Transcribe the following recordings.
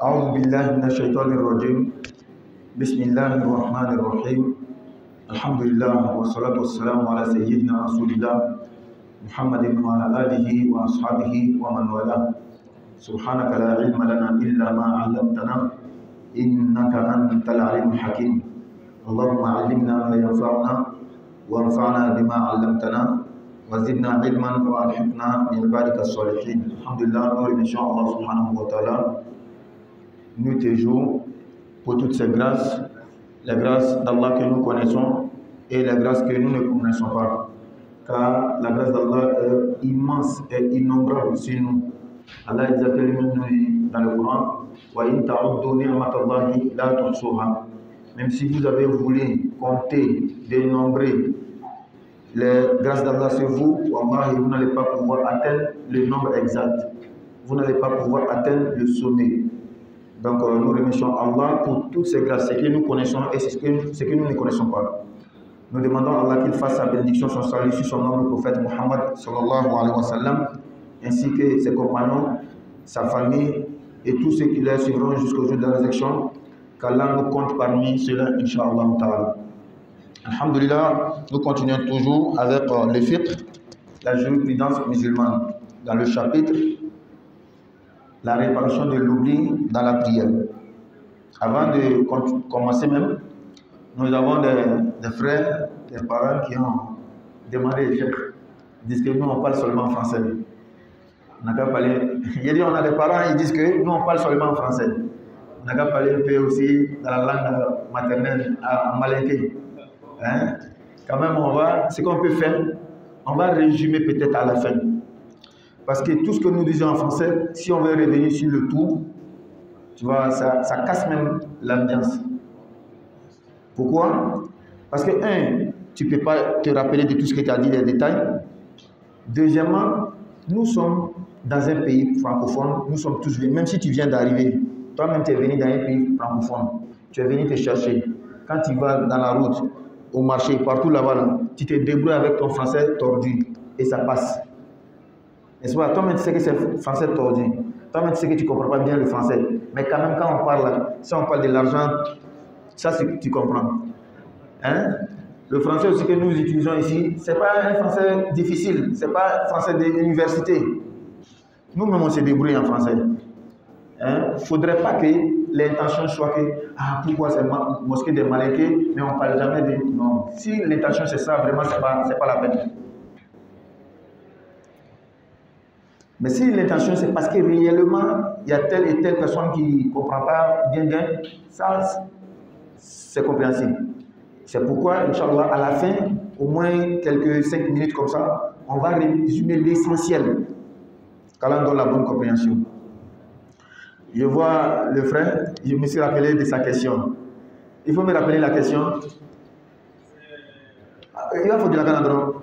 أعوذ بالله من الشيطان الرجيم. بسم الله الرحمن الرحيم. الحمد لله والصلاة والسلام على سيدنا رسول الله محمد وعلى آله وأصحابه ومن والاه. سبحانك لا علم لنا إلا ما علمتنا إنك أنت العليم الحكيم. اللهم علمنا ما ينفعنا وانفعنا بما علمتنا وزدنا علما وألحقنا من عبادك الصالحين. الحمد لله. Nous remercions Allah subhanahu wa ta'ala. Nous te jouons pour toutes ces grâces, les grâces d'Allah que nous connaissons et les grâces que nous ne connaissons pas. Car la grâce d'Allah est immense et innombrable sur nous. Allah dit dans le Coran, وَإِن تَعُدُّوا نِعْمَةَ اللَّهِ لَا تُحْصُوهَا. Même si vous avez voulu compter, dénombrer les grâces d'Allah sur vous, wallahi, vous n'allez pas pouvoir atteindre le nombre exact. Vous n'allez pas pouvoir atteindre le sommet. Donc nous remercions Allah pour toutes ces grâces, ce que nous connaissons et ce que nous ne connaissons pas. Nous demandons à Allah qu'il fasse sa bénédiction, son salut sur son noble prophète Muhammad sallallahu alayhi wa sallam, ainsi que ses compagnons, sa famille et tous ceux qui les suivront jusqu'au jour de la résurrection, qu'Allah nous compte parmi ceux-là, Inch'Allah ta'ala. Alhamdulillah, nous continuons toujours avec le fiqh, la jurisprudence musulmane, dans le chapitre la réparation de l'oubli dans la prière. Avant de commencer même, nous avons des frères, des parents qui ont demandé, ils disent que nous on parle seulement en français. On n'a qu'à parler. Il dit on a des parents, ils disent que nous on parle seulement en français. On n'a qu'à parler un peu aussi dans la langue maternelle, en malinké. Hein? Quand même, ce qu'on peut faire, on va résumer peut-être à la fin. Parce que tout ce que nous disons en français, si on veut revenir sur le tout, tu vois, ça casse même l'ambiance. Pourquoi? Parce que, tu ne peux pas te rappeler de tout ce que tu as dit, les détails. Deuxièmement, nous sommes dans un pays francophone, nous sommes tous venus, même si tu viens d'arriver, toi-même tu es venu dans un pays francophone, tu es venu te chercher. Quand tu vas dans la route, au marché, partout là-bas, tu te débrouilles avec ton français tordu et ça passe. N'est-ce pas? Toi-même tu sais que c'est français tordu. Toi-même tu sais que tu ne comprends pas bien le français. Mais quand même, quand on parle, si on parle de l'argent, ça tu comprends. Hein? Le français aussi que nous utilisons ici, ce n'est pas un français difficile, ce n'est pas un français d'université. Nous-mêmes, on se débrouille en français. Il ne faudrait pas que l'intention soit que, pourquoi c'est mosquée des Malinqués, mais on ne parle jamais de... Non. Si l'intention c'est ça, vraiment, ce n'est pas la peine. Mais si l'intention c'est parce que réellement, il y a telle et telle personne qui ne comprend pas bien, ça, c'est compréhensible. C'est pourquoi, Inch'Allah, à la fin, au moins quelques 5 minutes comme ça, on va résumer l'essentiel, qu'Allah donne la bonne compréhension. Je vois le frère, je me suis rappelé de sa question. Il faut me rappeler la question. Il va falloir dire la canadron.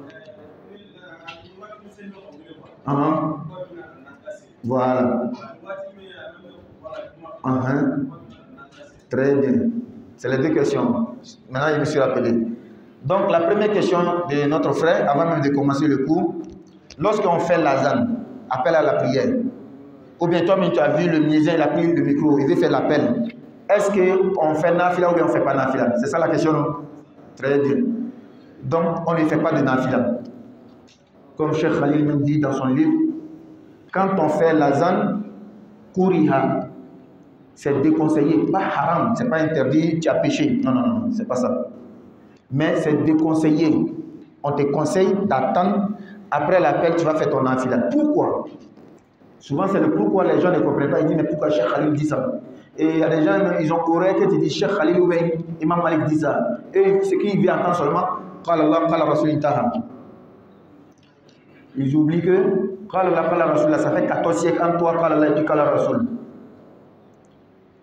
Voilà. Très bien. C'est les deux questions. Maintenant, je me suis rappelé. Donc, la première question de notre frère, avant même de commencer le cours, lorsqu'on fait l'azan, appel à la prière, ou bien toi-même tu as vu le muezzin, il a pris le micro, il veut faire l'appel. Est-ce qu'on fait nafila ou bien on ne fait pas nafila? C'est ça la question, non? Très bien. Donc, on ne fait pas de nafila. Comme Cheikh Khalil nous dit dans son livre, quand on fait l'azan, kuriha, c'est déconseillé, pas haram, c'est pas interdit, tu as péché. Non, c'est pas ça. Mais c'est déconseillé. On te conseille d'attendre, après l'appel, tu vas faire ton nafila. Pourquoi? Souvent, c'est le pourquoi les gens ne comprennent pas. Ils disent, mais pourquoi Cheikh Khalil dit ça? Et il y a des gens, ils ont couru que tu dis Cheikh Khalil ou bien Imam Malik dit ça. Et ce qui vient entendre seulement, Qala Allah, Qala Rasul Intaha. Ils oublient que Qala Allah, Qala Rasul, ça fait 14 siècles en toi, Qala Allah et Qala Rasul.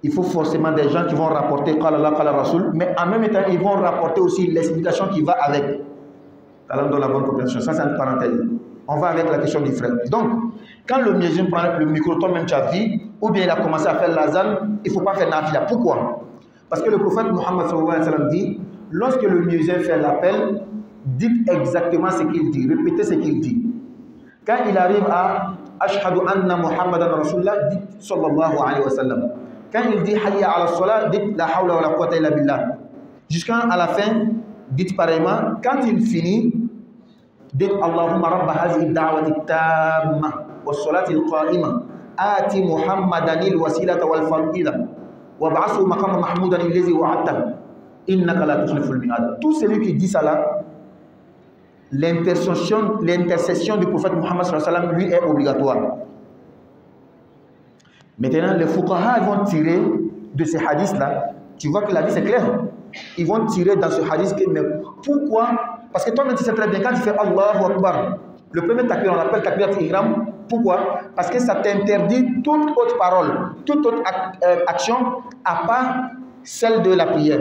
Il faut forcément des gens qui vont rapporter Qala Allah, Qala Rasul, mais en même temps, ils vont rapporter aussi l'explication qui va avec. Allah donne la bonne compréhension. Ça, c'est une parenthèse. On va avec la question du frère. Donc, quand le muezzin prend le micro, toi-même tu as vu, ou bien il a commencé à faire l'azan, il ne faut pas faire nafila. Pourquoi? Parce que le prophète Muhammad sallallahu alayhi wa sallam dit, lorsque le muezzin fait l'appel, dites exactement ce qu'il dit, répétez ce qu'il dit. Quand il arrive à Ashhadu anna Muhammadan Rasulullah, dites sallallahu alayhi wa sallam. Quand il dit hayya ala salat, dites la hawla wa la quwwata illa billah. Jusqu'à la fin, dites pareillement. Quand il finit, dites Allahumma rabba hazihi da'wati tamma wa salati al-qa'ima ati Muhammadan al-wasilata wal fadila wa ba'athu maqama mahmoudan allazi wa'adta innaka la tukhlifu al-mi'ad. Tout celui qui dit ça là, l'intercession du prophète Muhammad sallallahu alayhi wa sallam lui est obligatoire. Maintenant, les fuqaha vont tirer de ces hadiths là. Tu vois que la vie c'est clair. Ils vont tirer dans ce hadith que, mais pourquoi? Parce que toi-même tu sais très bien, quand tu fais Allahu Akbar, le premier takbir, on appelle takbir al-ihram. Pourquoi? Parce que ça t'interdit toute autre parole, toute autre action, à part celle de la prière.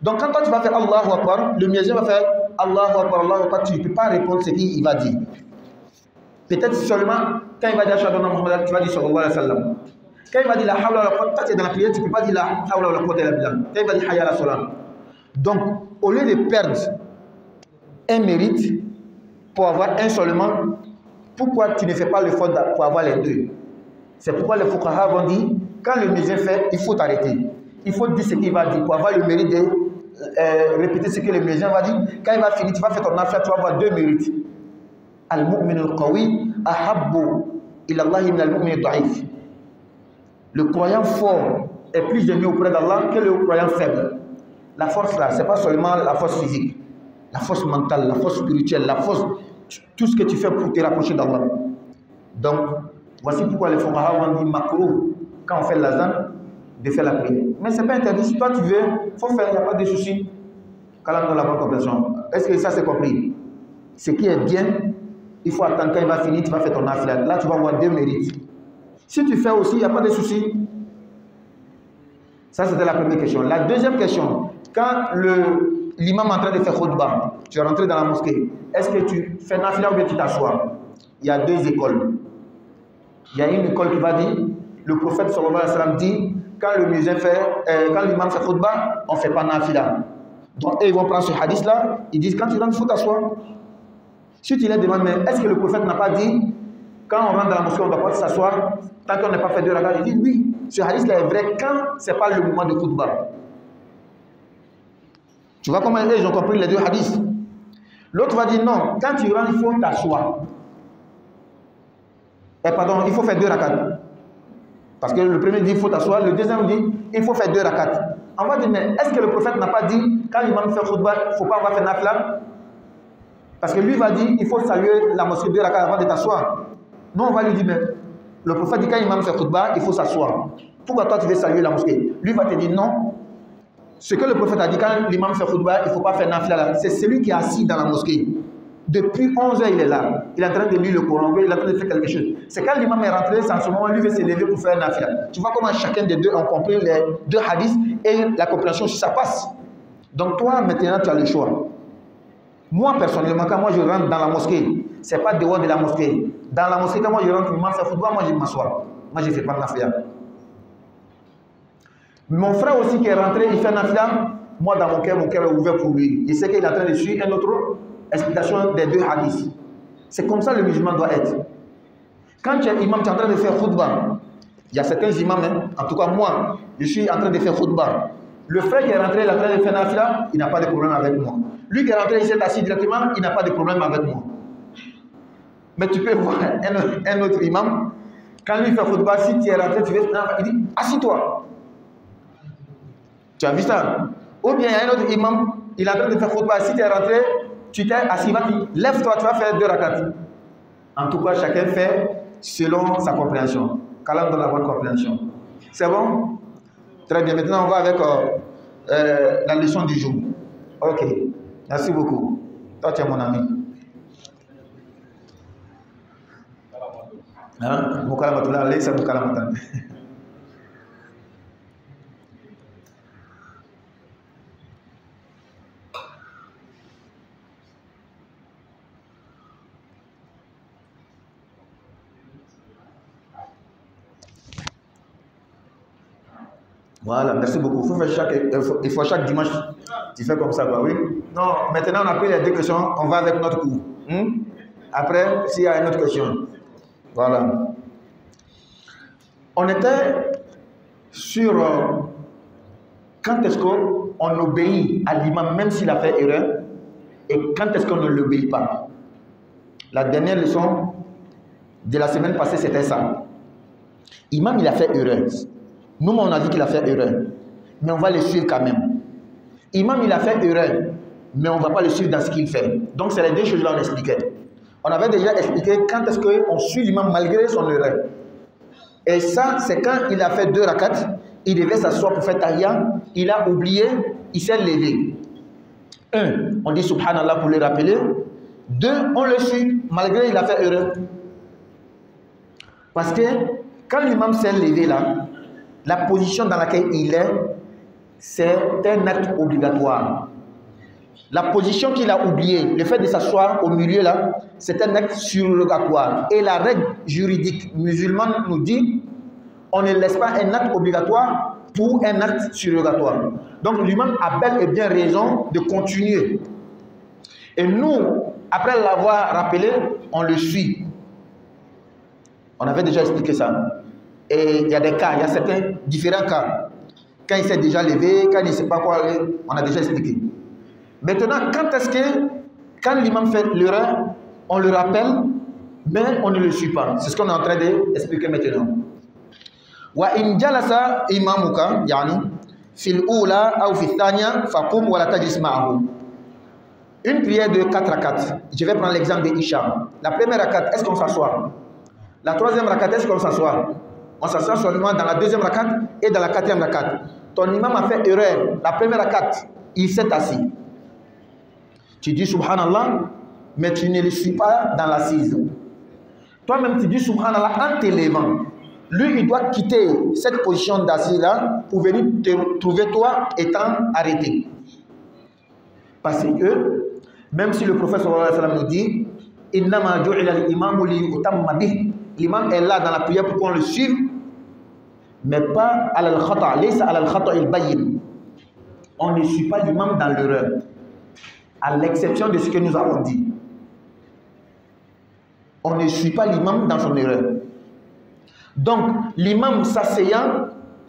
Donc quand toi tu vas faire Allahu Akbar, le muezzin va faire Allahu Akbar, tu ne peux pas répondre ce qu'il va dire. Peut-être seulement quand il va dire Ashhadu anna Muhammadan, tu vas dire sallallahu alayhi wa sallam. Quand il va dire la hawla wa la quwwata, tu es dans la prière, tu ne peux pas dire la hawla wa la quwwata illa billah. Quand il va dire hayya ala salat. Donc, au lieu de perdre un mérite pour avoir un seulement, pourquoi tu ne fais pas l'effort pour avoir les deux? C'est pourquoi les fuqaha vont dire, quand le muezzin fait, il faut t'arrêter. Il faut dire ce qu'il va dire pour avoir le mérite de répéter ce que le muezzin va dire. Quand il va finir, tu vas faire ton affaire, tu vas avoir deux mérites. Al-mu'min al-qawi ahabbu ila Allah min al-mu'min al-da'if. Le croyant fort est plus aimé auprès d'Allah que le croyant faible. La force là, ce n'est pas seulement la force physique, la force mentale, la force spirituelle, la force, tout ce que tu fais pour te rapprocher d'Allah. Donc, voici pourquoi les fuqaha vont dire makruh, quand on fait l'azan, de faire la prière. Mais ce n'est pas interdit. Si toi tu veux, il faut faire, il n'y a pas de souci. Quand on a la bonne compréhension. Est-ce que ça c'est compris? Ce qui est bien, il faut attendre quand il va finir, tu vas faire ton affaire. Là, tu vas avoir deux mérites. Si tu fais aussi, il n'y a pas de souci. Ça, c'était la première question. La deuxième question, quand l'imam est en train de faire khutbah, tu es rentré dans la mosquée, est-ce que tu fais nafila ou bien tu t'assois? Il y a deux écoles. Il y a une école qui va dire, le prophète sallallahu alayhi wa sallam dit, quand le muezzin fait, quand l'imam fait khutbah, on ne fait pas nafila. Donc, ils vont prendre ce hadith-là, ils disent, quand tu rentres, il faut t'asseoir. Si tu les demandes, mais est-ce que le prophète n'a pas dit, quand on rentre dans la mosquée, on ne doit pas s'asseoir, tant qu'on n'a pas fait deux rakat? Il dit, oui, ce hadith-là est vrai quand ce n'est pas le moment de khutbah. Tu vois comment ils ont compris les deux hadiths? L'autre va dire, non, quand tu rentres, il faut t'asseoir. Pardon, il faut faire deux rakats. Parce que le premier dit, il faut t'asseoir, le deuxième dit, il faut faire deux rakats. On va dire, mais est-ce que le prophète n'a pas dit, quand l'imam fait khutbah, il ne faut pas avoir fait nafila? Parce que lui va dire, il faut saluer la mosquée deux rakats avant de t'asseoir. Nous, on va lui dire, mais le prophète dit, quand l'imam fait khutbah, il faut s'asseoir. Pourquoi toi, tu veux saluer la mosquée? Lui va te dire, non. Ce que le prophète a dit, quand l'imam fait khutbah, il ne faut pas faire nafila. C'est celui qui est assis dans la mosquée. Depuis 11 heures, il est là. Il est en train de lire le Coran, il est en train de faire quelque chose. C'est quand l'imam est rentré, c'est en ce moment, lui veut se lever pour faire nafila. Tu vois comment chacun des deux a compris les deux hadiths et la compréhension, si ça passe. Donc toi, maintenant, tu as le choix. Moi, personnellement, quand moi je rentre dans la mosquée, ce n'est pas dehors de la mosquée. Dans la mosquée, quand moi je rentre, l'imam fait khutbah, moi je m'assois. Moi, je ne fais pas nafila. Mon frère aussi qui est rentré, il fait nafila. Moi, dans mon cœur est ouvert pour lui. Il sait qu'il est en train de suivre une autre explication des deux hadiths. C'est comme ça le musulman doit être. Quand tu es imam, tu es en train de faire khutbah. Il y a certains imams, hein, en tout cas moi, je suis en train de faire khutbah. Le frère qui est rentré, il est en train de faire nafila, il n'a pas de problème avec moi. Lui qui est rentré, il s'est assis directement, il n'a pas de problème avec moi. Mais tu peux voir un autre imam, quand lui fait khutbah, si tu es rentré, tu veux, il dit, assis-toi. Tu as vu ça? Ou bien il y a un autre imam, il est en train de faire khutbah, si tu es rentré, tu t'es assis, lève-toi, tu vas faire deux rakats. En tout cas, chacun fait selon sa compréhension. Qu'Allah donne la bonne compréhension. C'est bon? Très bien. Maintenant, on va avec la leçon du jour. Ok. Merci beaucoup. Toi, tu es mon ami. Hein? Mukalamatullah, laisse mukalamatullah. Voilà, merci beaucoup. Il faut chaque dimanche, tu fais comme ça, quoi, oui? Non, maintenant on a pris les deux questions, on va avec notre cours. Après, s'il y a une autre question. Voilà. On était sur quand est-ce qu'on obéit à l'imam même s'il a fait erreur et quand est-ce qu'on ne l'obéit pas. La dernière leçon de la semaine passée, c'était ça. Imam, il a fait erreur. Nous, on a dit qu'il a fait erreur. Mais on va le suivre quand même. Imam, il a fait erreur. Mais on ne va pas le suivre dans ce qu'il fait. Donc, c'est les deux choses-là qu'on expliquait. On avait déjà expliqué quand est-ce qu'on suit l'imam malgré son erreur. Et ça, c'est quand il a fait 2 rakats. Il devait s'asseoir pour faire tahiyya. Il a oublié. Il s'est levé. 1, on dit subhanallah pour le rappeler. 2, on le suit malgré il a fait erreur. Parce que quand l'imam s'est levé là, la position dans laquelle il est, c'est un acte obligatoire. La position qu'il a oubliée, le fait de s'asseoir au milieu là, c'est un acte surrogatoire. Et la règle juridique musulmane nous dit, on ne laisse pas un acte obligatoire pour un acte surrogatoire. Donc l'imam a bel et bien raison de continuer. Et nous, après l'avoir rappelé, on le suit. On avait déjà expliqué ça. Et il y a des cas, il y a certains différents cas. Quand il s'est déjà levé, quand il ne sait pas quoi aller, on a déjà expliqué. Maintenant, quand est-ce que, quand l'imam fait l'erreur, on le rappelle, mais on ne le suit pas. C'est ce qu'on est en train d'expliquer maintenant. Wa in jalasa imamuka, yani, fil oula ou fil thania, fakum wa la tajlis ma'ahu. Une prière de 4 rakats. Je vais prendre l'exemple de Isha. La première rakat, est-ce qu'on s'assoit? La troisième rakat, est-ce qu'on s'assoit? On s'assoit seulement dans la deuxième rakat et dans la quatrième rakat. Ton imam a fait erreur. La première rakat, il s'est assis. Tu dis subhanallah, mais tu ne le suis pas dans l'assise. Toi-même, tu dis subhanallah en te levant. Lui, il doit quitter cette position d'assise-là pour venir te trouver toi étant arrêté. Parce que, même si le prophète sallallahu alayhi wa sallam nous dit innama ju'ila al-imamu li yutamma bih, l'imam est là dans la prière pour qu'on le suive, mais pas à al-khata', laysa à al-khata' il-bayyin. On ne suit pas l'imam dans l'erreur, à l'exception de ce que nous avons dit. On ne suit pas l'imam dans son erreur. Donc, l'imam s'asseyant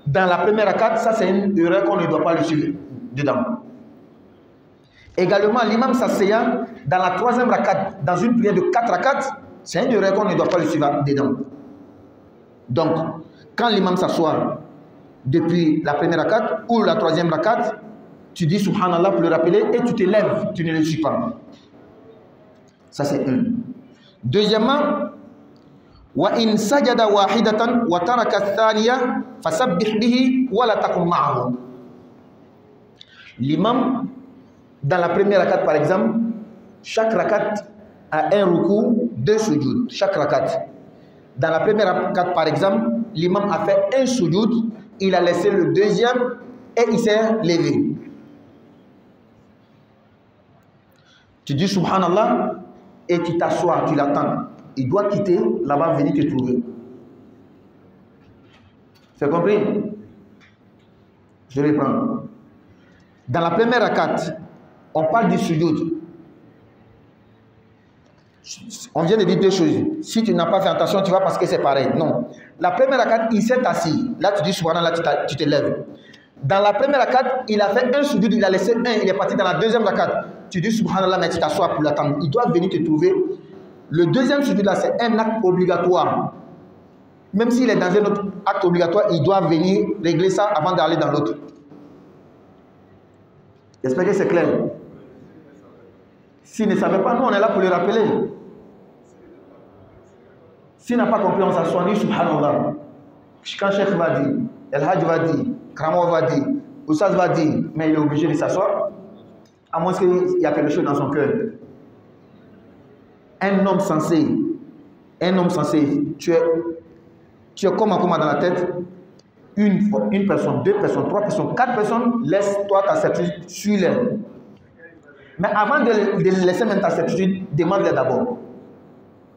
dans la première rakat, ça c'est une erreur qu'on ne doit pas le suivre dedans. Également, l'imam s'asseyant dans la troisième rakat, dans une prière de 4 rakats, c'est une erreur qu'on ne doit pas le suivre dedans. Donc, quand l'imam s'assoit depuis la première rakat ou la troisième rakat, tu dis subhanallah pour le rappeler et tu te lèves, tu ne le suis pas. Ça c'est un. Deuxièmement, wa in sajada wahidatan wa taraka thaniya fasabbih bihi wa la takum ma'ahu. L'imam dans la première rakat par exemple, chaque rakat a un ruku, 2 sujoud, chaque rakat. Dans la première rakat par exemple, l'imam a fait un sujoud, il a laissé le deuxième et il s'est levé. Tu dis subhanallah et tu t'assois, tu l'attends. Il doit quitter là-bas, venir te trouver. C'est compris? Je reprends. Dans la première rakat, on parle du sujoud. On vient de dire 2 choses. Si tu n'as pas fait attention, tu vas parce que c'est pareil. Non. La première rakat, il s'est assis. Là, tu dis subhanallah, tu te lèves. Dans la première rakat, il a fait un sujoud, il a laissé un, il est parti dans la deuxième rakat. Tu dis subhanallah, mais tu t'assois pour l'attendre. Il doit venir te trouver. Le deuxième sujoud là, c'est un acte obligatoire. Même s'il est dans un autre acte obligatoire, il doit venir régler ça avant d'aller dans l'autre. J'espère que c'est clair. S'il ne savait pas, nous on est là pour le rappeler. S'il n'a pas compris, on s'assoit, on dit subhanallah. Quand Cheikh va dire, El Hajj va dire, Kramo va dire, Oussaz va dire, mais il est obligé de s'asseoir, à moins qu'il y a quelque chose dans son cœur. Un homme sensé, tu es comment dans la tête, une personne, 2 personnes, 3 personnes, 4 personnes, laisse-toi ta certitude, suis-les. Mais avant de laisser même ta certitude, demande-les d'abord.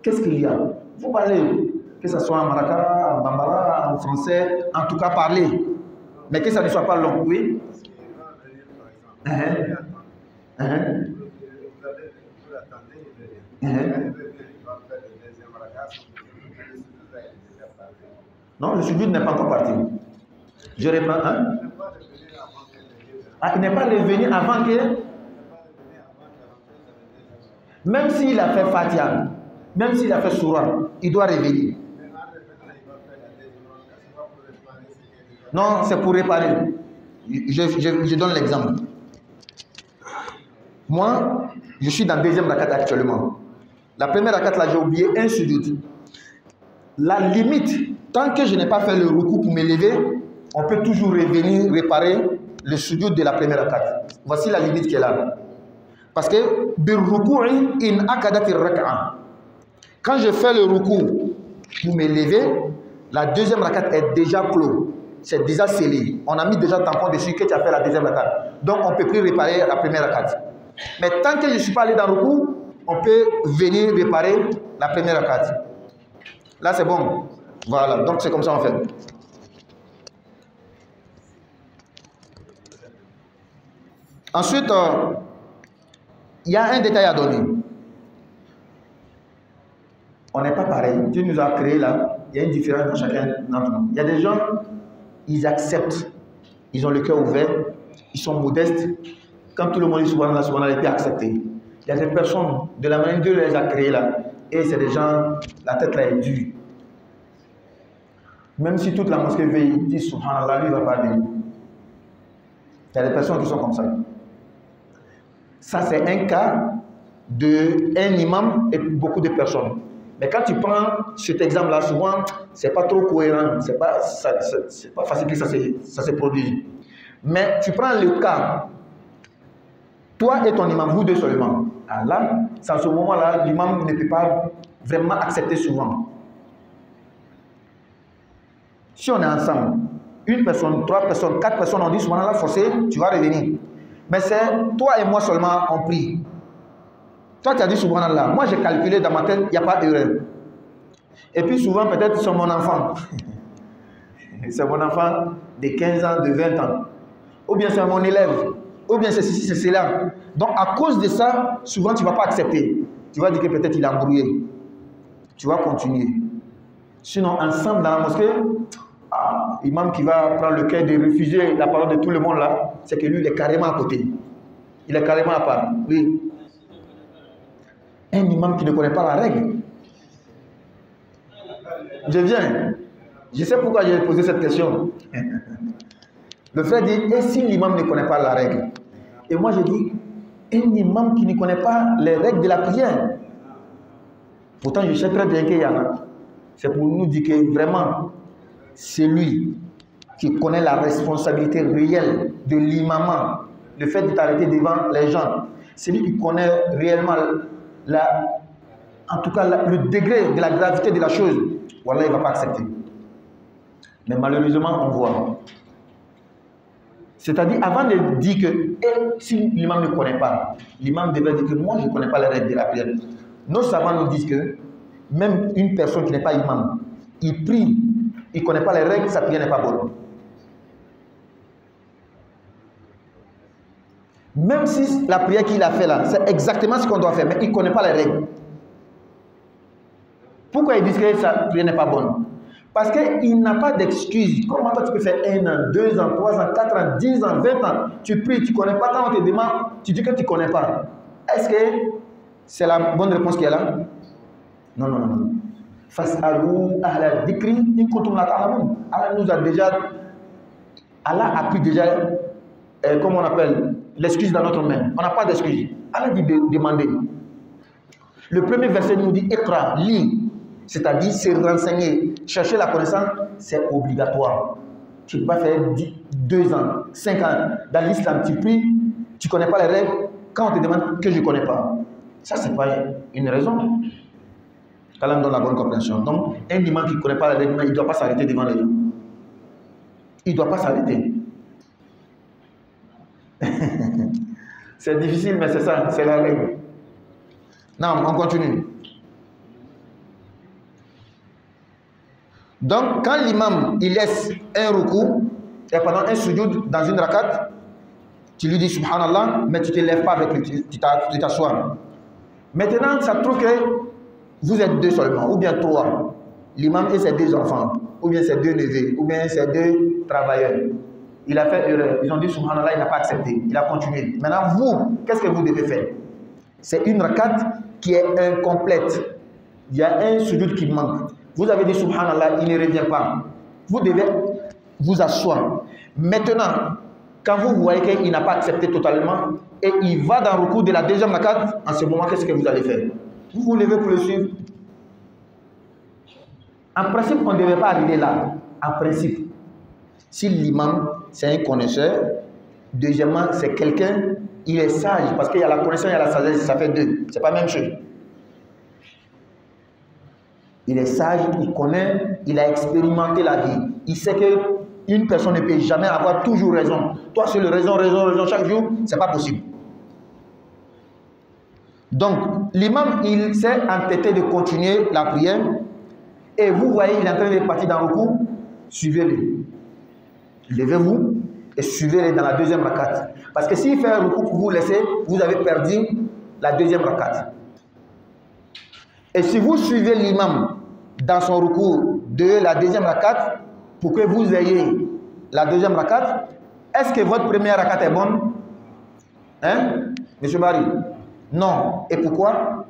Qu'est-ce qu'il y a? Vous parlez, que ce soit en maraka, en bambara, en français, en tout cas parler. Mais que ça ne soit pas long, oui? Non, le sujoud n'est pas encore parti. Je reprends. Hein? Ah, il n'est pas revenu avant que... Même s'il a fait Fatiha, même s'il a fait Surah, il doit revenir. Non, c'est pour réparer. Je donne l'exemple. Moi, je suis dans la deuxième rakat actuellement. La première rakat, là, j'ai oublié un sujoud. La limite, tant que je n'ai pas fait le ruku pour m'élever, on peut toujours revenir réparer le sujoud de la première rakat. Voici la limite qui est là. Parce que quand je fais le ruku pour m'élever, la deuxième rakat est déjà clos. C'est déjà scellé. On a mis déjà le tampon dessus que tu as fait la deuxième rakat. Donc on ne peut plus réparer la première rakat. Mais tant que je ne suis pas allé dans le ruku, on peut venir réparer la première rakat. Là c'est bon. Voilà, donc c'est comme ça on fait. Ensuite, il y a un détail à donner. On n'est pas pareil. Dieu nous a créé là. Il y a une différence dans chacun d'entre nous. Il y a des gens, ils acceptent. Ils ont le cœur ouvert. Ils sont modestes. Quand tout le monde dit souvent il peut accepter. Il y a des personnes, de la manière dont Dieu les a créés là. Et c'est des gens, la tête là est dure. Même si toute la mosquée veille, dit subhanallah, lui ne va pas venir. Il y a des personnes qui sont comme ça. Ça, c'est un cas d'un imam et beaucoup de personnes. Mais quand tu prends cet exemple-là, souvent, ce n'est pas trop cohérent. C'est pas facile que ça se produise. Mais tu prends le cas, toi et ton imam, vous deux seulement. Alors là, c'est à ce moment-là, l'imam ne peut pas vraiment accepter souvent. Si on est ensemble, une personne, 3 personnes, 4 personnes, on dit souvent là, forcé, tu vas revenir. Mais c'est toi et moi seulement on prie. Toi tu as dit souvent là, moi j'ai calculé dans ma tête, il n'y a pas d'erreur. Et puis souvent peut-être c'est mon enfant. C'est mon enfant de 15 ans, de 20 ans. Ou bien c'est mon élève. Ou bien c'est ceci, c'est cela. Donc à cause de ça, souvent tu ne vas pas accepter. Tu vas dire que peut-être il a embrouillé. Tu vas continuer. Sinon ensemble dans la mosquée, l'imam qui va prendre le cas de refuser la parole de tout le monde là, c'est que lui il est carrément à côté. Il est carrément à part. Oui. Un imam qui ne connaît pas la règle. Je viens. Je sais pourquoi j'ai posé cette question. Le frère dit, et si l'imam ne connaît pas la règle? Et moi je dis, un imam qui ne connaît pas les règles de la prière. Pourtant je sais très bien qu'il y en a. C'est pour nous dire que vraiment, c'est lui qui connaît la responsabilité réelle de l'imam, le fait de t'arrêter devant les gens. C'est lui qui connaît réellement en tout cas le degré de la gravité de la chose. Voilà, il ne va pas accepter. Mais malheureusement, on voit. C'est-à-dire, avant de dire que si l'imam ne connaît pas, l'imam devait dire que moi, je ne connais pas les règles de la prière. Nos savants nous disent que même une personne qui n'est pas imam, il prie, il ne connaît pas les règles, sa prière n'est pas bonne. Même si la prière qu'il a fait là, c'est exactement ce qu'on doit faire, mais il ne connaît pas les règles. Pourquoi ils disent que sa prière n'est pas bonne? Parce qu'il n'a pas d'excuse. Comment toi tu peux faire 1 an, 2 ans, 3 ans, 4 ans, 10 ans, 20 ans, tu pries, tu ne connais pas, quand on te demande, tu dis que tu ne connais pas. Est-ce que c'est la bonne réponse qui est là? Non, non, non. Fas'alou ahla dhikri in kuntum la ta'lamun. Allah nous a déjà, Allah a pris déjà, comment on appelle, l'excuse dans notre main. On n'a pas d'excuse. Allah dit de demander. Le premier verset nous dit Iqra, lis. C'est-à-dire se renseigner, chercher la connaissance, c'est obligatoire. Tu ne peux pas faire 2 ans, 5 ans dans l'islam, tu pries, tu ne connais pas les règles, quand on te demande que je ne connais pas. Ça, ce n'est pas une raison. Qu'Allah donne la bonne compréhension. Donc, un imam qui ne connaît pas les règles, il ne doit pas s'arrêter devant les gens. Il ne doit pas s'arrêter. C'est difficile, mais c'est ça, c'est la règle. Non, on continue. Donc, quand l'imam, il laisse un ruku, et pendant un sujoud dans une rakat, tu lui dis subhanallah, mais tu ne te lèves pas avec lui, tu t'assois. Maintenant, ça trouve que vous êtes 2 seulement, ou bien 3. l'imam et ses 2 enfants, ou bien ses 2 neveux, ou bien ses 2 travailleurs. Il a fait erreur. Ils ont dit subhanallah, il n'a pas accepté. Il a continué. Maintenant, vous, qu'est-ce que vous devez faire? C'est une rakat qui est incomplète. Il y a un sujoud qui manque. Vous avez dit subhanallah, il ne revient pas. Vous devez vous asseoir. Maintenant, quand vous voyez qu'il n'a pas accepté totalement et il va dans le recours de la deuxième rakat, en ce moment, qu'est-ce que vous allez faire? Vous vous levez pour le suivre. En principe, on ne devait pas arriver là. En principe, si l'imam, c'est un connaisseur, deuxièmement, c'est quelqu'un, il est sage, parce qu'il y a la connaissance et la sagesse, ça fait 2. C'est pas la même chose. Il est sage, il connaît, il a expérimenté la vie. Il sait qu'une personne ne peut jamais avoir toujours raison. Toi, c'est le raison chaque jour, c'est pas possible. Donc, l'imam, il s'est entêté de continuer la prière, et vous voyez, il est en train de partir dans le coup, suivez-le. Levez-vous et suivez-le dans la deuxième rakat. Parce que s'il fait un recours pour vous laisser, vous avez perdu la deuxième rakat. Et si vous suivez l'imam dans son recours de la deuxième rakat, pour que vous ayez la deuxième rakat, est-ce que votre première rakat est bonne? Hein, Monsieur Barry? Non. Et pourquoi?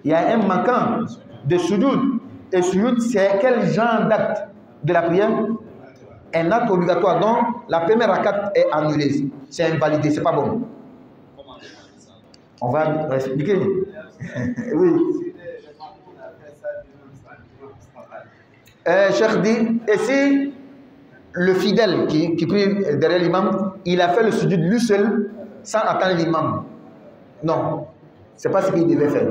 Il y a un manquant de sujoud. Et sujoud, c'est quel genre d'acte de la prière? Un acte obligatoire. Donc, la première rakat est annulée. C'est invalidé, c'est pas bon. On va expliquer. Oui. Cheikh dit, et si le fidèle qui prie derrière l'imam, il a fait le sujoud lui seul, sans attendre l'imam? Non, c'est pas ce qu'il devait faire.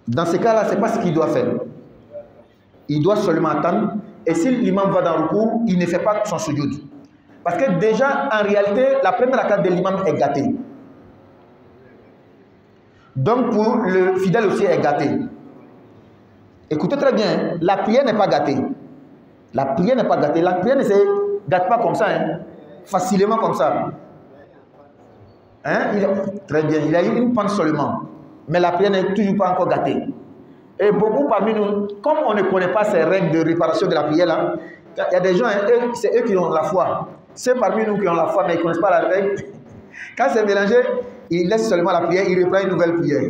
Dans ce cas-là, c'est pas ce qu'il doit faire. Il doit seulement attendre. Et si l'imam va dans le cours, il ne fait pas son sujoud. Parce que déjà, en réalité, la première rakat de l'imam est gâtée. Donc, pour le fidèle aussi est gâté. Écoutez très bien, la prière n'est pas gâtée. La prière n'est pas gâtée. La prière ne se gâte pas comme ça, hein, facilement comme ça. Hein? Très bien, il a eu une pente seulement. Mais la prière n'est toujours pas encore gâtée. Et beaucoup parmi nous, comme on ne connaît pas ces règles de réparation de la prière là, il y a des gens, c'est eux qui ont la foi. C'est parmi nous qui ont la foi, mais ils ne connaissent pas la règle. Quand c'est mélangé, ils laissent seulement la prière, ils reprennent une nouvelle prière.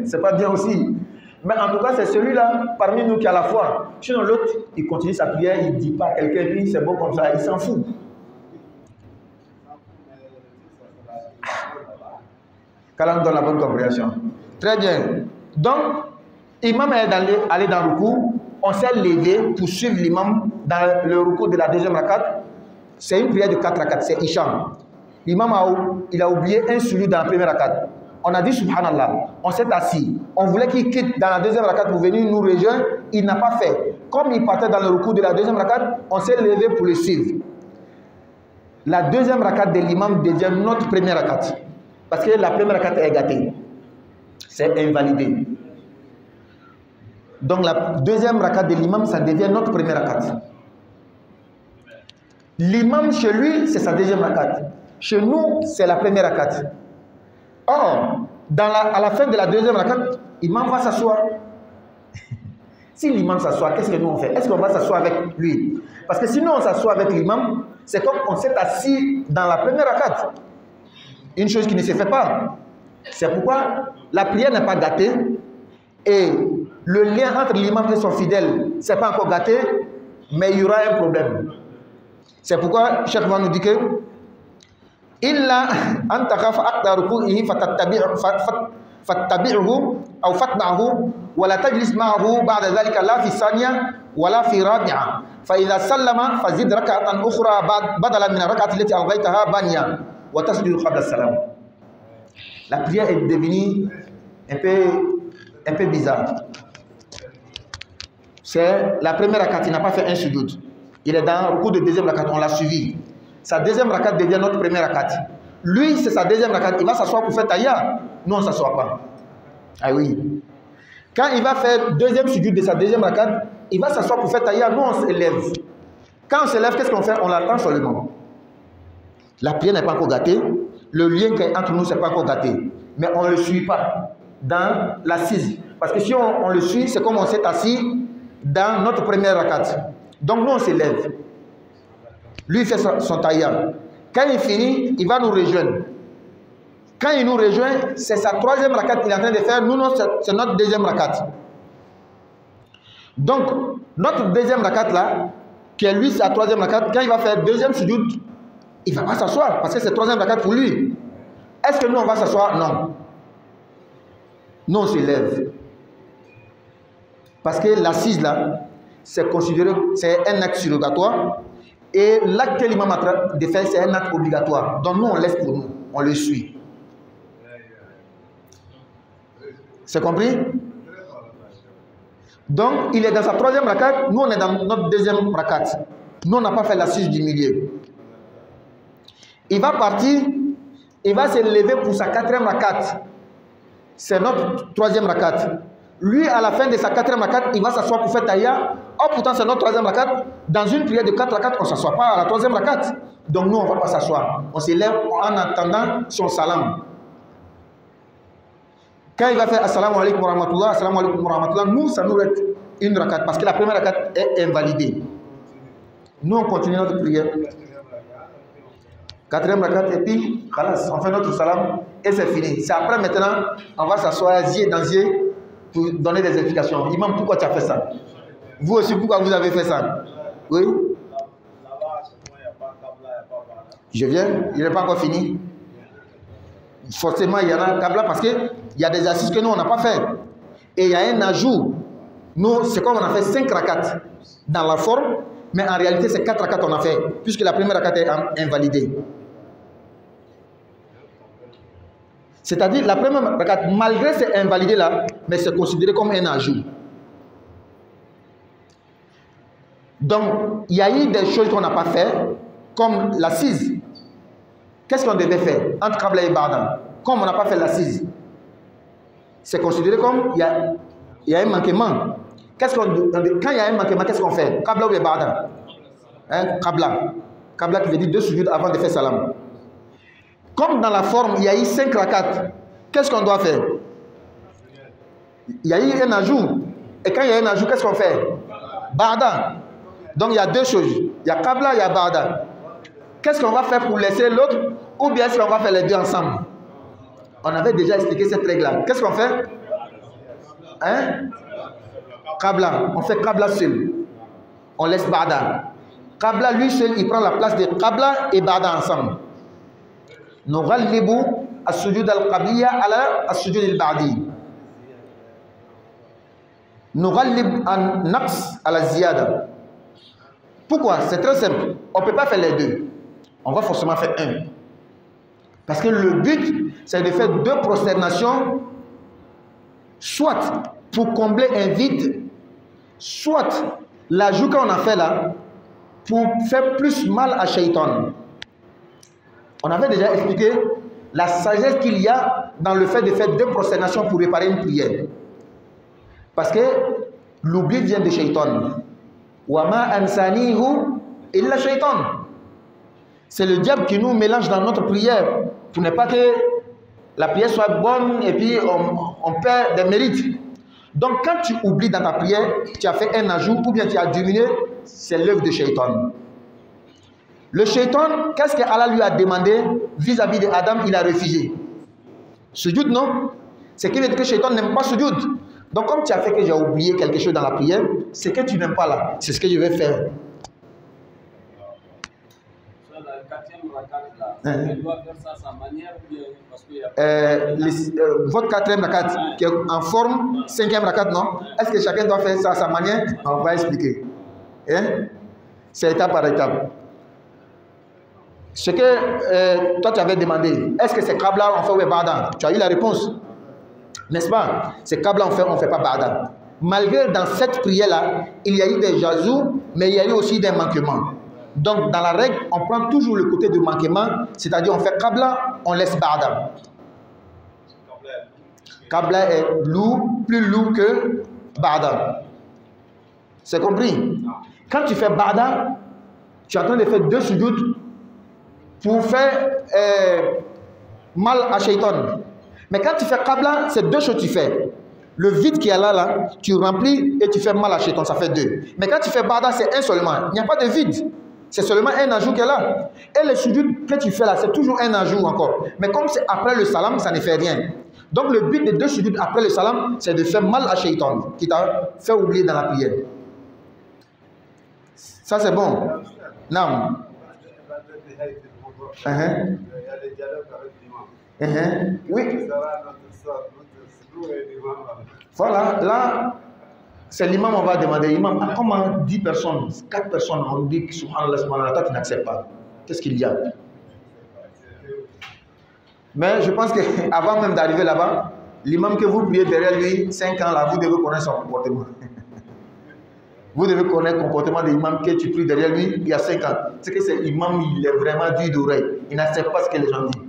C'est pas bien aussi. Mais en tout cas, c'est celui-là parmi nous qui a la foi. Sinon, l'autre, il continue sa prière, il ne dit pas à quelqu'un, lui, c'est bon comme ça, il s'en fout. Qu'Allah nous donne la bonne compréhension. Très bien. Donc, l'imam est allé dans le recours, on s'est levé pour suivre l'imam dans le recours de la deuxième rakat. C'est une prière de 4 rakats, c'est Isham. L'imam il a oublié un sujoud dans la première rakat. On a dit subhanallah, on s'est assis. On voulait qu'il quitte dans la deuxième rakat pour venir nous rejoindre, il n'a pas fait. Comme il partait dans le recours de la deuxième rakat, on s'est levé pour le suivre. La deuxième rakat de l'imam devient notre première rakat. Parce que la première rakat est gâtée. C'est invalidé. Donc la deuxième rakat de l'imam, ça devient notre première rakat. L'imam chez lui, c'est sa deuxième rakat. Chez nous, c'est la première rakat. Or, à la fin de la deuxième rakat, l'imam va s'asseoir. Si l'imam s'assoit, qu'est-ce que nous on fait? Est-ce qu'on va s'asseoir avec lui? Parce que sinon on s'assoit avec l'imam, c'est comme on s'est assis dans la première rakat. Une chose qui ne se fait pas. C'est pourquoi la prière n'est pas gâtée et le lien entre l'imam et son fidèle, c'est pas encore gâté, mais il y aura un problème. C'est pourquoi Cheikh va nous dire que illa an takhafa aqda ruku'ihi fattabi'uhu aw fatba'uhu wa la tajlis ma'ahu ba'da dhalika la fi thaniya wa la fi rabi'a fa idha sallama fazid rak'atan ukhra badalan min ar-rak'ati allati alghaytaha baniya wa tasjudu qabla as-salam. La prière est devenue un peu bizarre. C'est la première rakat, il n'a pas fait un sujoud. Il est dans le cours de deuxième rakat, on l'a suivi. Sa deuxième rakat devient notre première rakat. Lui, c'est sa deuxième rakat, il va s'asseoir pour faire taïya. Nous, on ne s'assoit pas. Ah oui. Quand il va faire deuxième sujoud de sa deuxième rakat, il va s'asseoir pour faire taïya. Nous, on se lève. Quand on se lève, qu'est-ce qu'on fait? On l'attend seulement. La prière n'est pas encore gâtée. Le lien qui est entre nous, ce n'est pas encore gâté. mais on ne le suit pas dans l'assise. Parce que si on le suit, c'est comme on s'est assis dans notre première rakat. Donc nous, on s'élève. Lui, il fait son taïya. Quand il finit, il va nous rejoindre. Quand il nous rejoint, c'est sa troisième rakat qu'il est en train de faire. Nous, c'est notre deuxième rakat. Donc, notre deuxième rakat là, qui est lui, sa troisième rakat, quand il va faire deuxième sujoud, il ne va pas s'asseoir parce que c'est troisième rakat pour lui. Est-ce que nous, on va s'asseoir? Non. Nous, on s'élève. Parce que l'assise là, c'est considéré, c'est un acte surrogatoire. Et l'acte que l'imam a train de faire, c'est un acte obligatoire. Donc nous, on laisse pour nous, on le suit. C'est compris? Donc, il est dans sa troisième rakat, nous, on est dans notre deuxième rakat. Nous, on n'a pas fait l'assise du milieu. Il va partir, il va se lever pour sa quatrième rakat. C'est notre troisième rakat. Lui, à la fin de sa quatrième rakat, il va s'asseoir pour faire taïya. Oh, pourtant, c'est notre troisième rakat. Dans une prière de 4 rakats, on ne s'assoit pas à la troisième rakat. Donc, nous, on ne va pas s'asseoir. On se lève en attendant son salam. Quand il va faire assalamu alaikum wa rahmatullah, assalamu alaikum wa rahmatullah, nous, ça nous reste une rakat. Parce que la première rakat est invalidée. Nous, on continue notre prière. Quatrième rakat, et puis, khalas, on fait notre salam et c'est fini. C'est après maintenant, on va s'asseoir yeux dans yeux pour donner des explications. Imam, pourquoi tu as fait ça? Vous aussi, pourquoi vous avez fait ça? Oui? Je viens, il n'est pas encore fini. Forcément, il y en a un Kabla parce qu'il y a des assises que nous, on n'a pas fait. Et il y a un ajout. Nous, c'est comme on a fait 5 rakats dans la forme, mais en réalité, c'est 4 rakats qu'on a fait, puisque la première rakat est invalidée. C'est-à-dire, la première rakat, malgré c'est invalidé là, mais c'est considéré comme un ajout. Donc, il y a eu des choses qu'on n'a pas fait, comme l'assise. Qu'est-ce qu'on devait faire entre Kabla et Ba'da? Comme on n'a pas fait l'assise, c'est considéré comme il y a un manquement. Quand il y a un manquement, qu'est-ce qu'on fait? Kabla ou Ba'da? Kabla. Kabla qui veut dire 2 sujoud avant de faire salam. Comme dans la forme, il y a eu 5 rakats, qu'est-ce qu'on doit faire? Il y a eu un ajout. Et quand il y a un ajout, qu'est-ce qu'on fait? Ba'da. Donc il y a 2 choses. Il y a Kabla, il y a Ba'da. Qu'est-ce qu'on va faire pour laisser l'autre? Ou bien est-ce qu'on va faire les deux ensemble? On avait déjà expliqué cette règle-là. Qu'est-ce qu'on fait? Kabla. On fait Kabla seul. On laisse Ba'da. Kabla, lui seul, il prend la place de Kabla et Ba'da ensemble. Nous ghalibou as-sujud al-qabliya ala as-sujud al-ba'di. Nous ghalib an-naqs ala ziyada. Pourquoi? C'est très simple. On ne peut pas faire les deux. On va forcément faire un. Parce que le but, c'est de faire 2 prosternations, soit pour combler un vide, soit l'ajout qu'on a fait là, pour faire plus mal à Shaitan. On avait déjà expliqué la sagesse qu'il y a dans le fait de faire 2 prosternations pour réparer une prière. Parce que l'oubli vient de Shaitan. Wama ansanihu illa Shaitan. C'est le diable qui nous mélange dans notre prière pour ne pas que la prière soit bonne et puis on perd des mérites. Donc quand tu oublies dans ta prière, tu as fait un ajout ou bien tu as diminué, c'est l'œuvre de Shaitan. Le Shaitan, qu'est-ce que Allah lui a demandé vis-à-vis de Adam? Il a refusé. Sujoud, non? C'est qu'il veut dire que Shaitan n'aime pas sujoud. Donc comme tu as fait que j'ai oublié quelque chose dans la prière, c'est que tu n'aimes pas là. C'est ce que je vais faire. Elle doit faire ça à sa manière ou bien parce qu'il y a votre 4e rakat qui est en forme, 5e rakat, non? Est-ce que chacun doit faire ça à sa manière? On va expliquer. C'est étape par étape. Ce que toi tu avais demandé, est-ce que c'est Kabla on fait ou Ba'da? Tu as eu la réponse, n'est-ce pas? C'est Kabla on fait pas Ba'da. Malgré dans cette prière-là, il y a eu des jazous, mais il y a eu aussi des manquements. Donc, dans la règle, on prend toujours le côté de manquement, c'est-à-dire on fait Kabla, on laisse Ba'da. Kabla est lourd, plus lourd que Ba'da. C'est compris? Quand tu fais Ba'da, tu es en train de faire 2 sujoud pour faire mal à Shaitan. Mais quand tu fais Qabla, c'est deux choses que tu fais. Le vide qui est là, tu remplis et tu fais mal à Shaitan, ça fait deux. Mais quand tu fais Ba'da, c'est un seulement. Il n'y a pas de vide. C'est seulement un ajout qui est là. Et le sujoud que tu fais là, c'est toujours un ajout encore. Mais comme c'est après le salam, ça ne fait rien. Donc le but des deux sujud après le salam, c'est de faire mal à Shaitan, qui t'a fait oublier dans la prière. Ça c'est bon. Non. Il y a des dialogues avec l'imam. Oui. Voilà, là, c'est l'imam, on va demander, imam, comment 10 personnes, 4 personnes, on dit que subhanallah, subhanallah, tu n'acceptes pas. Qu'est-ce qu'il y a? Mais je pense qu'avant même d'arriver là-bas, l'imam que vous priez derrière lui, 5 ans là, vous devez connaître son comportement. Vous devez connaître le comportement de l'imam que tu pries derrière lui il y a 5 ans. C'est que c'est l'imam, il est vraiment dur d'oreille. Il n'accepte pas ce que les gens disent.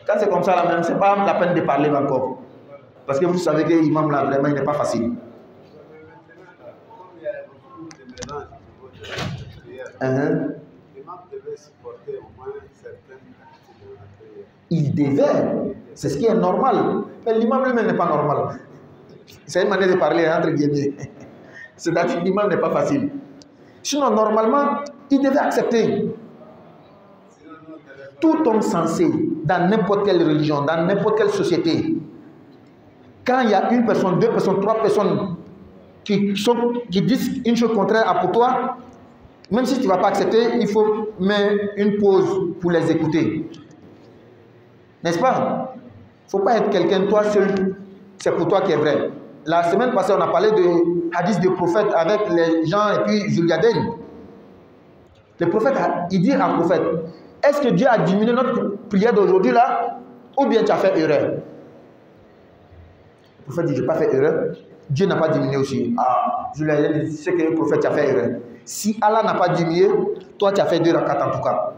Quand c'est comme ça là même, ce n'est pas la peine de parler encore. Parce que vous savez que l'imam là, vraiment, il n'est pas facile. Il devait, c'est ce qui est normal. Mais l'imam lui-même n'est pas normal. C'est une manière de parler entre guillemets. C'est-à-dire que l'imam n'est pas facile. Sinon, normalement, il devait accepter. Tout homme sensé, dans n'importe quelle religion, dans n'importe quelle société, quand il y a une personne, 2 personnes, 3 personnes qui disent une chose contraire pour toi, même si tu ne vas pas accepter, il faut mettre une pause pour les écouter. N'est-ce pas? Il ne faut pas être quelqu'un, toi seul, c'est pour toi qui est vrai. La semaine passée, on a parlé de hadith des prophètes avec les gens et puis Zulyaden. Le prophète, il dit à un prophète, est-ce que Dieu a diminué notre prière d'aujourd'hui là, ou bien tu as fait erreur? Le prophète dit, je n'ai pas fait erreur. Dieu n'a pas diminué aussi. Ah, Zulyaden dit, c'est que le prophète a fait erreur. Si Allah n'a pas diminué, toi tu as fait 2 rakats en tout cas.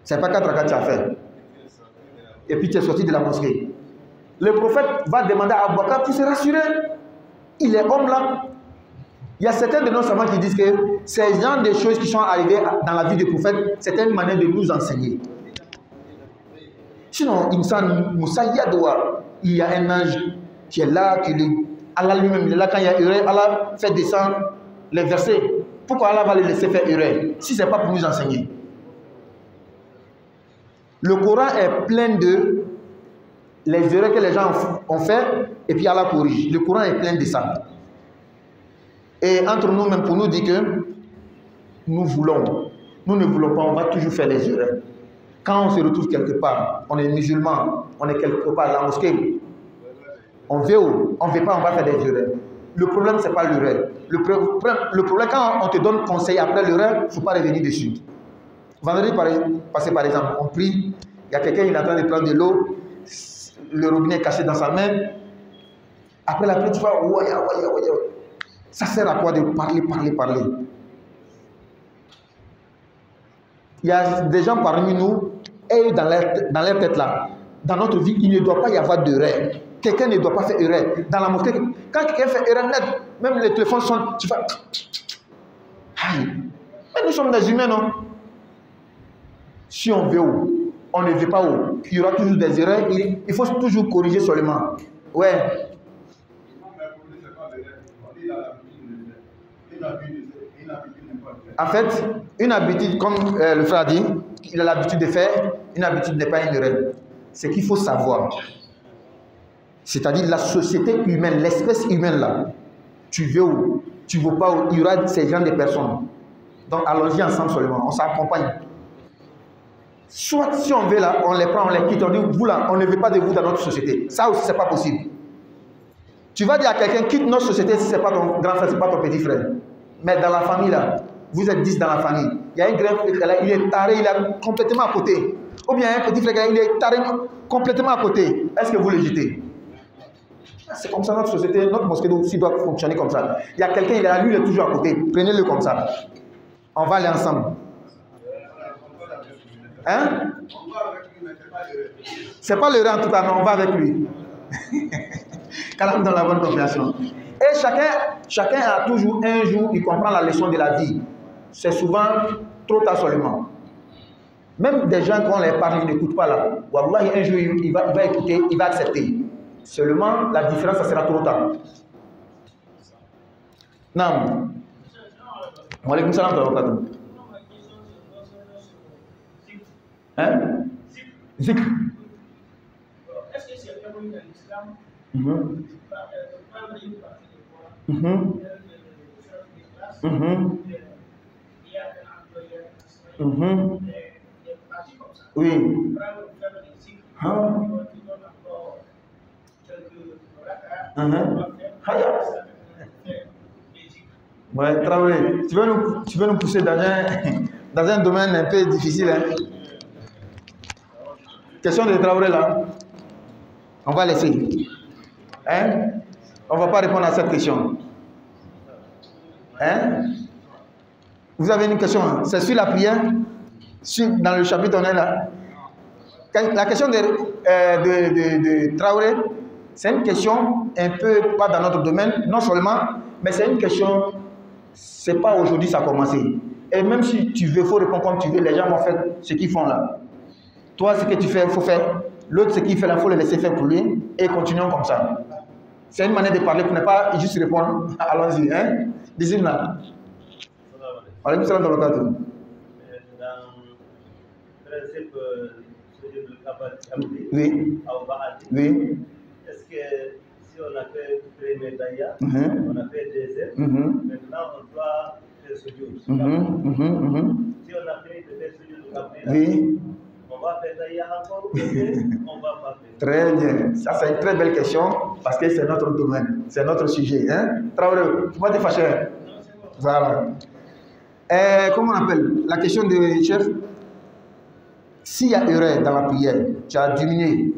Ce n'est pas 4 rakats que tu as fait. Et puis tu es sorti de la mosquée. Le prophète va demander à Abu Bakr pour se rassurer. Il est homme là. Il y a certains de nos savants qui disent que ces genres de choses qui sont arrivées dans la vie du prophète, c'est une manière de nous enseigner. Sinon, il y a un ange qui est là, Allah lui-même il est là quand il y a erreur, Allah fait descendre les versets. Pourquoi Allah va les laisser faire erreur si ce n'est pas pour nous enseigner? Le Coran est plein de les erreurs que les gens ont fait et puis Allah corrige. Le Coran est plein de ça. Et entre nous même pour nous dire que nous ne voulons pas, on va toujours faire les erreurs. Quand on se retrouve quelque part, on est musulman, on est quelque part à la mosquée, on veut où? On ne veut pas, on va faire des erreurs. Le problème, ce n'est pas l'erreur. Le problème, quand on te donne conseil après l'erreur, il ne faut pas revenir dessus. Vendredi passé, par exemple, on prie, il y a quelqu'un qui est en train de prendre de l'eau, le robinet est caché dans sa main. Après la pluie, tu vois, ça sert à quoi de parler? Il y a des gens parmi nous, et dans leur tête là, dans notre vie, il ne doit pas y avoir d'erreur. Quelqu'un ne doit pas faire erreur. Dans la mosquée, quand quelqu'un fait erreur net, même les téléphones sonnent, tu fais... Aïe. Mais nous sommes des humains, non? Si on veut où, on ne veut pas où, il y aura toujours des erreurs, il faut toujours corriger seulement. Ouais. En fait, une habitude, comme le frère a dit, il a l'habitude de faire, une habitude n'est pas une erreur. C'est qu'il faut savoir. C'est-à-dire la société humaine, l'espèce humaine là, tu veux où, tu ne veux pas où, il y aura ces genres de personnes. Donc allons-y ensemble seulement, on s'accompagne. Soit si on veut là, on les prend, on les quitte, on dit vous là, on ne veut pas de vous dans notre société. Ça aussi, ce n'est pas possible. Tu vas dire à quelqu'un, quitte notre société si ce n'est pas ton grand frère, ce n'est pas ton petit frère. Mais dans la famille là, vous êtes 10 dans la famille. Il y a un grand frère là, il est taré, il est complètement à côté. Ou bien un petit frère là, il est taré complètement à côté. Est-ce que vous le jetez? C'est comme ça notre société, notre mosquée aussi doit fonctionner comme ça. Il y a quelqu'un, il est là, lui, il est toujours à côté. Prenez-le comme ça. On va aller ensemble. Hein? C'est pas l'erreur en tout cas, mais on va avec lui. Quand on dans la bonne compréhension. Et chacun a toujours un jour, il comprend la leçon de la vie. C'est souvent trop tard seulement. Même des gens, quand on les parle, ils n'écoutent pas là. Wallahi, un jour, il va écouter, il va accepter. Seulement, la différence, ça sera trop tard. Non. Wa alaykum salam wa rahmatullah. Hein? Zikr. Est-ce que c'est permis dans l'islam? Oui. Ouais, Traoré, tu veux nous pousser dans un domaine un peu difficile. Hein? Question de Traoré là. On va laisser. Hein? On ne va pas répondre à cette question. Hein? Vous avez une question? C'est sur la prière? Dans le chapitre, on est là. La question de Traoré, c'est une question un peu pas dans notre domaine, non seulement, mais c'est une question, c'est pas aujourd'hui ça a commencé. Et même si tu veux, il faut répondre comme tu veux, les gens vont faire ce qu'ils font là. Toi, ce que tu fais, il faut faire. L'autre, ce qu'il fait là, il faut le laisser faire pour lui et continuons comme ça. C'est une manière de parler pour ne pas juste répondre. Allons-y. Hein? Dis-le là. Alaykoum salam wa rahmatullah. Oui. Oui. Est-ce que si on a fait premier taïa, on a fait deuxième, maintenant on doit faire sujoud. Si on a fini de faire sujoud, oui. On va faire taïa encore ou on va pas faire? Très bien. Ça, c'est une très belle question parce que c'est notre domaine, c'est notre sujet. Hein? Traoré, moi, t'es fâché. Voilà. Comment on appelle la question de chef? S'il y a erreur dans la prière, tu as diminué,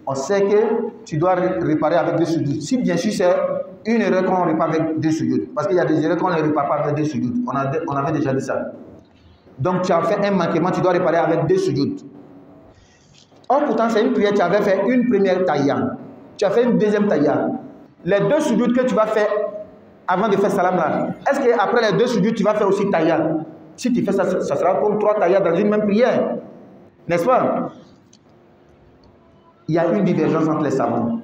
on sait que tu dois réparer avec deux sujoud. Si bien sûr c'est une erreur qu'on répare avec deux sujoud, parce qu'il y a des erreurs qu'on ne répare pas avec deux sujoud. On avait déjà dit ça. Donc tu as fait un manquement, tu dois réparer avec deux sujoud. Or pourtant c'est une prière, tu avais fait une première taïa, tu as fait une deuxième taïa. Les deux sujoud que tu vas faire avant de faire salam là, est-ce qu'après les deux sujoud tu vas faire aussi taïa? Si tu fais ça, ça sera comme trois taïas dans une même prière. N'est-ce pas? Il y a une divergence entre les savants.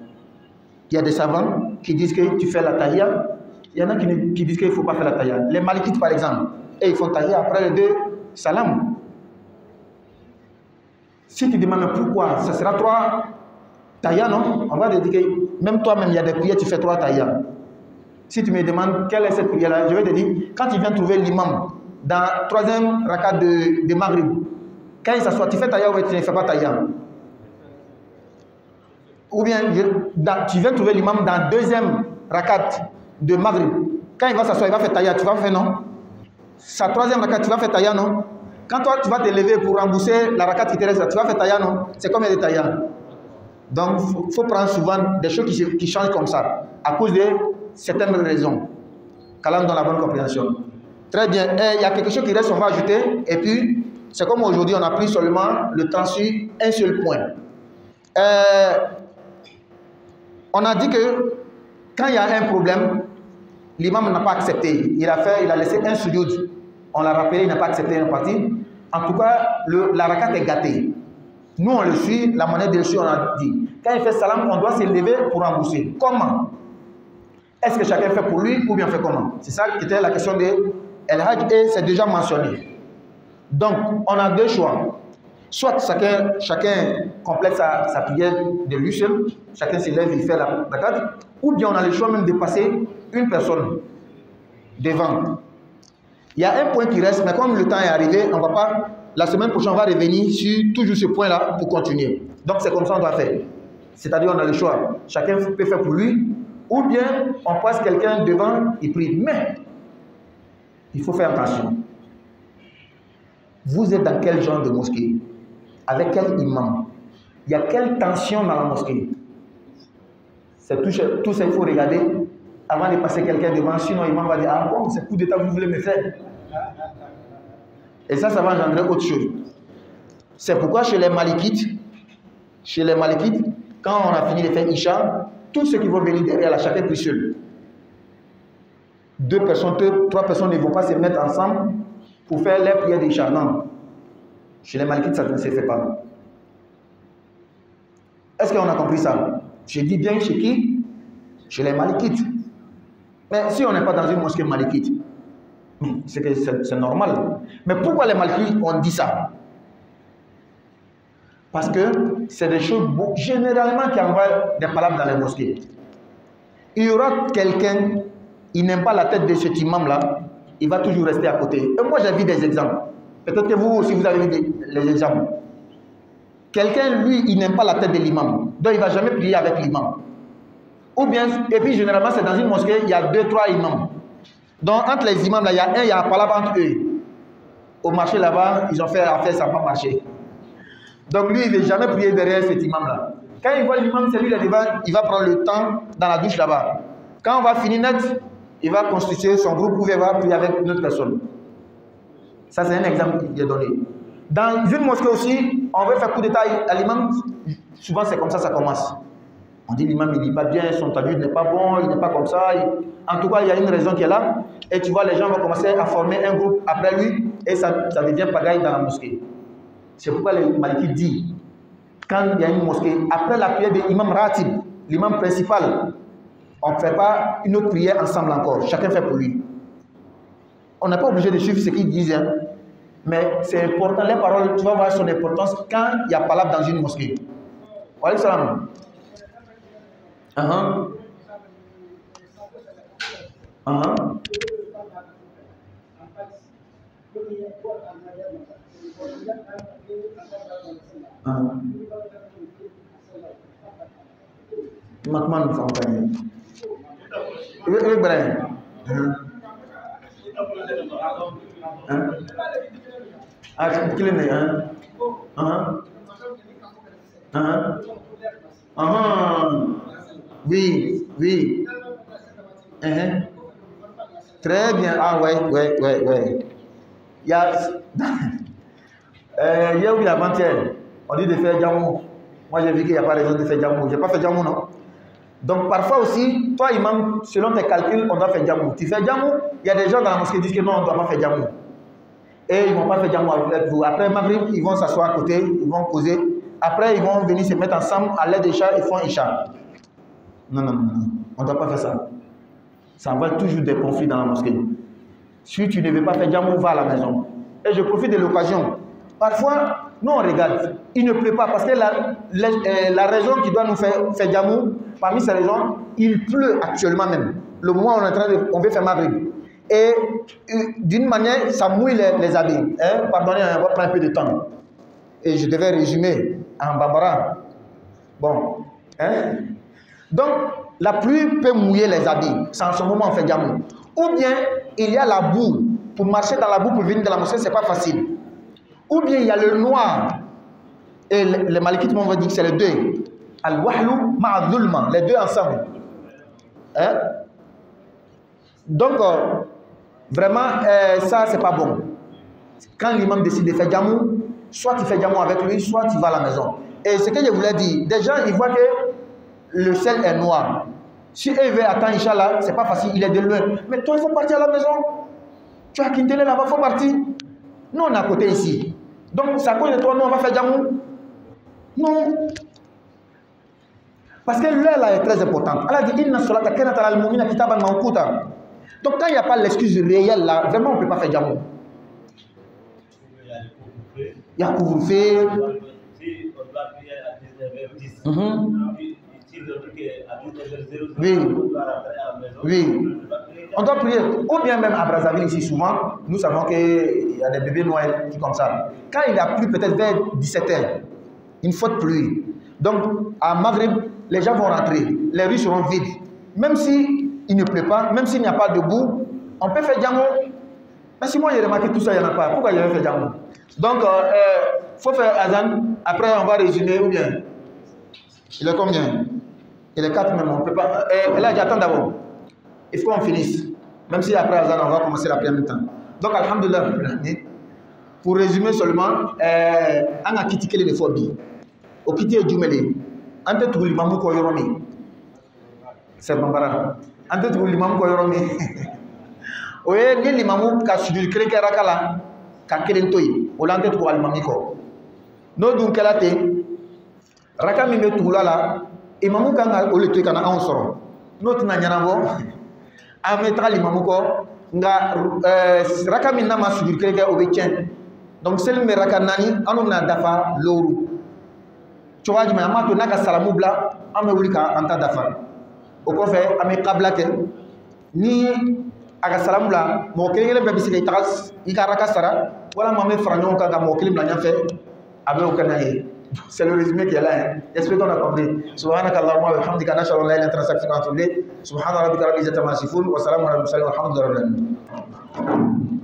Il y a des savants qui disent que tu fais la taïa. Il y en a qui disent qu'il ne faut pas faire la taïa. Les malikites par exemple, et ils font taïa après les deux salam. Si tu demandes pourquoi, ça sera trois taïa, non? On va te dire que même toi-même, il y a des prières, tu fais trois taïa. Si tu me demandes quelle est cette prière-là, je vais te dire, quand tu viens trouver l'imam dans la troisième rakat de Maghrib, quand il s'assoit, tu fais taïa ou tu ne fais pas taïa? Ou bien tu viens trouver l'imam dans la deuxième rakat de Maghrib. Quand il va s'asseoir, il va faire taïa, tu vas faire non? Sa troisième rakat, tu vas faire taïa, non? Quand toi, tu vas te lever pour rembourser la rakat qui te reste, tu vas faire taïa, non? C'est combien de taïa? Donc, il faut prendre souvent des choses qui changent comme ça, à cause de certaines raisons. Qu'Allah nous donne la bonne compréhension. Très bien. Il y a quelque chose qui reste, on va ajouter, et puis, c'est comme aujourd'hui, on a pris seulement le temps sur un seul point. On a dit que quand il y a un problème, l'imam n'a pas accepté. Il a laissé un sujoud. On l'a rappelé, il n'a pas accepté une partie. En tout cas, la rakat est gâtée. Nous, on le suit, la monnaie de le suivre, on a dit. Quand il fait salam, on doit se lever pour rembourser. Comment? Est-ce que chacun fait pour lui ou bien fait comment? C'est ça qui était la question de El Hajj et c'est déjà mentionné. Donc, on a deux choix. Soit chacun complète sa prière de lui seul, chacun se lève et fait la rakat, ou bien on a le choix même de passer une personne devant. Il y a un point qui reste, mais comme le temps est arrivé, on va pas. La semaine prochaine, on va revenir sur toujours ce point-là pour continuer. Donc c'est comme ça qu'on doit faire. C'est-à-dire on a le choix. Chacun peut faire pour lui, ou bien on passe quelqu'un devant et prie. Mais il faut faire attention. Vous êtes dans quel genre de mosquée? Avec quel imam? Il y a quelle tension dans la mosquée? C'est tout ça, il faut regarder avant de passer quelqu'un devant. Sinon, l'imam va dire, ah bon, c'est coup d'état que vous voulez me faire. Et ça va engendrer autre chose. C'est pourquoi chez les Malikites, quand on a fini de faire Isha, tous ceux qui vont venir derrière, là, chacun prie seul. 2 personnes, 3 personnes ne vont pas se mettre ensemble pour faire les prières d'Isha. Non. Chez les Malikites, ça ne se fait pas. Est-ce qu'on a compris ça? Je dis bien chez qui? Chez les Malikites. Mais si on n'est pas dans une mosquée malikite, c'est normal. Mais pourquoi les Malikites ont dit ça? Parce que c'est des choses généralement qui envoient des palabres dans les mosquées. Il y aura quelqu'un, il n'aime pas la tête de cet imam-là, il va toujours rester à côté. Et moi, j'ai vu des exemples. Peut-être que vous aussi, vous avez vu les exemples. Quelqu'un, lui, il n'aime pas la tête de l'imam. Donc, il ne va jamais prier avec l'imam. Ou bien, et puis généralement, c'est dans une mosquée, il y a 2-3 imams. Donc, entre les imams, là, il y a un palabre entre eux. Au marché là-bas, ils ont fait affaire, ça n'a pas marché. Donc, lui, il ne veut jamais prier derrière cet imam-là. Quand il voit l'imam, c'est lui là devant, il va prendre le temps dans la douche là-bas. Quand on va finir net, il va constituer son groupe où il va prier avec une autre personne. Ça, c'est un exemple qui est donné. Dans une mosquée aussi, on veut faire coup d'état à l'imam. Souvent, c'est comme ça commence. On dit l'imam, il ne dit pas bien, son tajwid n'est pas bon, il n'est pas comme ça. En tout cas, il y a une raison qui est là. Et tu vois, les gens vont commencer à former un groupe après lui et ça devient pagaille dans la mosquée. C'est pourquoi les Malikites disent, quand il y a une mosquée, après la prière de l'imam Ratib, l'imam principal, on ne fait pas une autre prière ensemble encore. Chacun fait pour lui. On n'est pas obligé de suivre ce qu'ils disent, hein. Mais c'est important, les paroles, tu vas voir son importance quand il y a palabre dans une mosquée. Wa alaykum salam. Maintenant, nous sommes gagnés. Oui, oui. Très bien. Ah ouais. Il y a hier ou avant-hier, on dit de faire jamou. Moi j'ai vu qu'il n'y a pas raison de faire jamou. Je n'ai pas fait jamou, non? Donc parfois aussi, toi imam, selon tes calculs, on doit faire jamou. Tu fais jamou, il y a des gens dans la mosquée qui disent que non, on ne doit pas faire jamou. Et ils ne vont pas faire jamou avec vous. Après Maghrib, ils vont s'asseoir à côté, ils vont causer. Après, ils vont venir se mettre ensemble à l'aide d'Isha, ils font Isha. Non, on ne doit pas faire ça. Ça envoie toujours des conflits dans la mosquée. Si tu ne veux pas faire jamou, va à la maison. Et je profite de l'occasion. Parfois, nous on regarde, il ne pleut pas parce que la raison qui doit nous faire jamou, parmi ces raisons, il pleut actuellement même. Le mois on veut faire Maghrib. Et d'une manière, ça mouille les habits. Pardonnez, on va prendre un peu de temps. Et je devais résumer en bambara. Bon. Donc, la pluie peut mouiller les habits. C'est en ce moment on fait jamou. Ou bien, il y a la boue. Pour marcher dans la boue, pour venir de la mosquée, ce n'est pas facile. Ou bien, il y a le noir. Et les Malikites m'ont dit que c'est les deux. Al-Wahlu ma'adhulma. Les deux ensemble. Donc, vraiment, ça, c'est pas bon. Quand l'imam décide de faire jamou, soit tu fais jamou avec lui, soit tu vas à la maison. Et ce que je voulais dire, des gens, ils voient que le ciel est noir. Si eux veulent attendre, Inch'Allah, c'est pas facile, il est de loin. Mais toi, il faut partir à la maison. Tu as Kintele là-bas, il faut partir. Nous, on est à côté ici. Donc, c'est à cause de toi, nous, on va faire jamou. Non. Parce que l'heure là est très importante. Elle a dit, Inna solata kanat alal mu'mina kitaban mawquta. Donc, quand il n'y a pas l'excuse réelle là, vraiment, on ne peut pas faire jamou. Il y a couvre-feu. Si on doit prier à 19h10, oui. On doit prier. Ou bien même à Brazzaville ici, souvent, nous savons qu'il y a des bébés Noël qui comme ça. Quand il a plu peut-être vers 17h, une faute pluie. Donc, à Maghrib, les gens vont rentrer. Les rues seront vides. Même s'il ne pleut pas, même s'il n'y a pas de boue, on peut faire jamou. Mais si moi j'ai remarqué tout ça, il n'y en a pas. Pourquoi il y a fait jamou? Donc, il faut faire azan. Après, on va résumer ou bien. Il est combien? Il est 4 même. On peut pas. Et là, j'attends d'abord. Il faut qu'on finisse. Même si après azan, on va commencer la prière en même temps. Donc, alhamdulillah, pour résumer seulement, on a critiqué les phobies. Au kiti et Djumele. On a tout l'imam ko yoromi. C'est Bambara. On a tout l'imam ko yoromi. Oye, ni l'imam ka sujud kreke rakala ka kelentoyi. Olante tout l'imam ko. n'o dun kɛla ten raka min bɛ tugula la imamu kan ka o le to yen ka na anw sɔrɔ n'o tɛna ɲɛnabɔ an bɛ taga limamu kɔ nka raka min n'a ma sujudi kelen kɛ o bɛ tiɲɛ donc seli min bɛ raka 4 an bɛna dafa looru cogoya jumɛn an b'a to n'a ka salamu bila an bɛ wuli k'an ta dafa o kɔfɛ an bɛ kabila kɛ ni a ka salamu bila mɔgɔ kelen kelen bɛɛ bɛ se i ka raka sara walima an bɛ fara ɲɔgɔn kan ka mɔgɔ kelen bila ɲɛfɛ a bɛ o kɛ n'a ye. C'est le résumé qui est là. J'espère qu'on a compris. Subhanaka Allahumma wa bihamdika nashhadu an la ilaha illa anta astaghfiruka wa atubu ilayk. Subhana rabbika rabbil izzati amma yasifun wa salamun alal mursalin walhamdulillahi rabbil alamin.